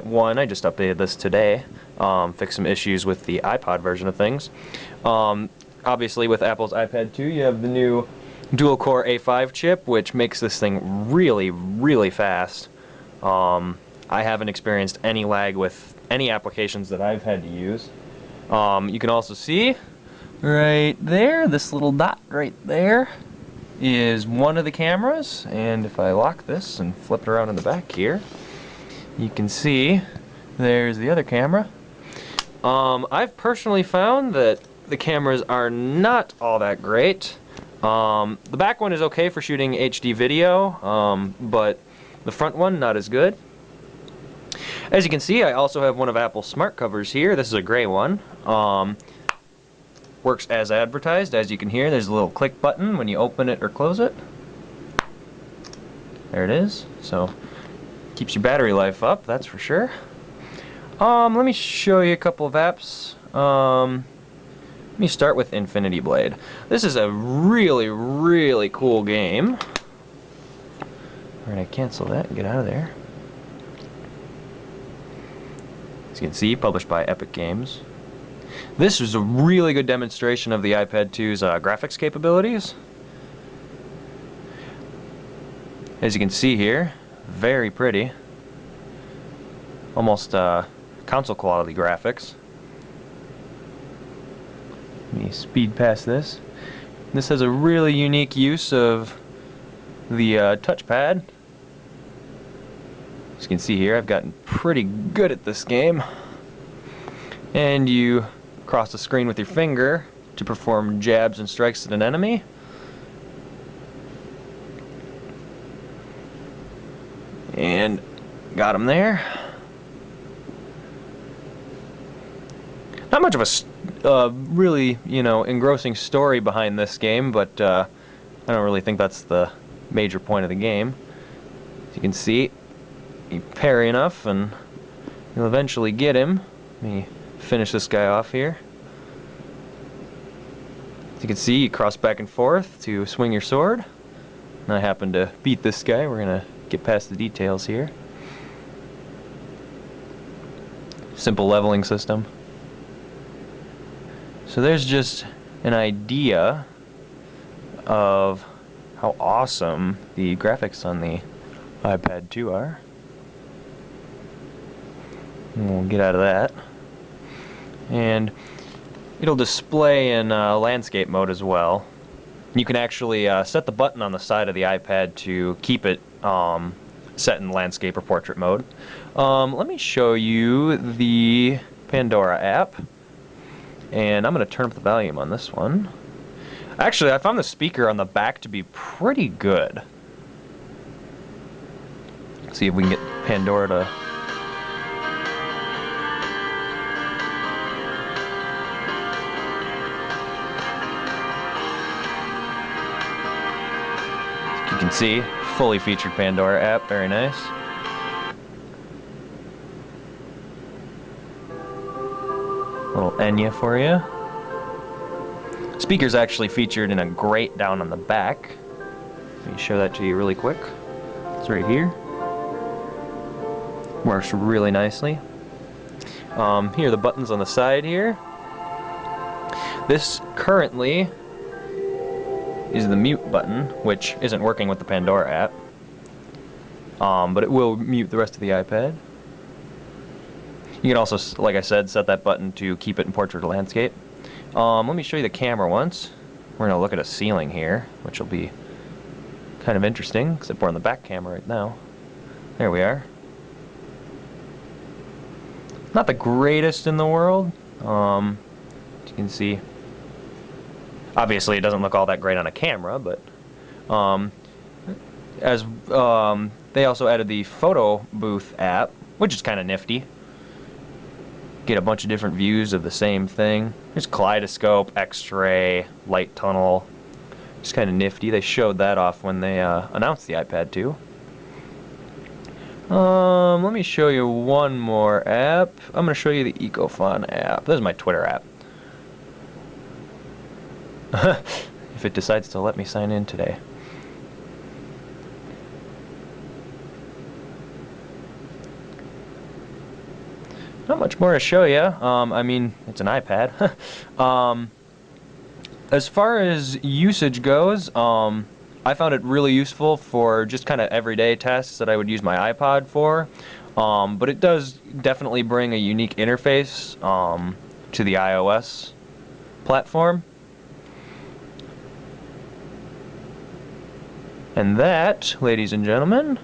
2.1. I just updated this today. Fixed some issues with the iPod version of things. Obviously, with Apple's iPad 2, you have the new dual-core A5 chip, which makes this thing really, really fast. I haven't experienced any lag with any applications that I've had to use. You can also see right there, this little dot right there is one of the cameras, and if I lock this and flip it around in the back here, you can see there's the other camera. I've personally found that the cameras are not all that great. The back one is okay for shooting HD video, but the front one not as good. As you can see, I also have one of Apple's smart covers here. This is a gray one. Works as advertised. As you can hear, there's a little click button when you open it or close it. There it is. So keeps your battery life up, that's for sure. Let me show you a couple of apps. Let me start with Infinity Blade. This is a really, really cool game. Alright, I cancel that and get out of there. As you can see, published by Epic Games. This is a really good demonstration of the iPad 2's graphics capabilities. As you can see here, very pretty. Almost console quality graphics. Let me speed past this. This has a really unique use of the touchpad. As you can see here, I've gotten pretty good at this game. And you cross the screen with your finger to perform jabs and strikes at an enemy. And got him there. Not much of a really, engrossing story behind this game, but I don't really think that's the major point of the game. As you can see, you parry enough and you'll eventually get him. Let me finish this guy off here. As you can see, you cross back and forth to swing your sword. And I happen to beat this guy. We're going to get past the details here. Simple leveling system. So there's just an idea of how awesome the graphics on the iPad 2 are. And we'll get out of that. And it'll display in landscape mode as well. You can actually set the button on the side of the iPad to keep it set in landscape or portrait mode. Let me show you the Pandora app. And I'm going to turn up the volume on this one. Actually, I found the speaker on the back to be pretty good. Let's see if we can get Pandora to... You can see, fully featured Pandora app, very nice. Little Enya for you. Speaker's actually featured in a grate down on the back. Let me show that to you really quick. It's right here. Works really nicely. Here are the buttons on the side here. This currently is the mute button, which isn't working with the Pandora app. But it will mute the rest of the iPad. You can also, like I said, set that button to keep it in portrait or landscape. Let me show you the camera once. We're going to look at a ceiling here, which will be kind of interesting, except we're on the back camera right now. There we are. Not the greatest in the world. As you can see, obviously it doesn't look all that great on a camera, but they also added the photo booth app, which is kind of nifty. Get a bunch of different views of the same thing. There's kaleidoscope, x-ray, light tunnel. It's kind of nifty. They showed that off when they announced the iPad 2. Let me show you one more app. I'm going to show you the EcoFun app. This is my Twitter app. If it decides to let me sign in today. not much more to show you. I mean, it's an iPad. As far as usage goes, I found it really useful for just kind of everyday tasks that I would use my iPod for. But it does definitely bring a unique interface to the iOS platform. And that, ladies and gentlemen,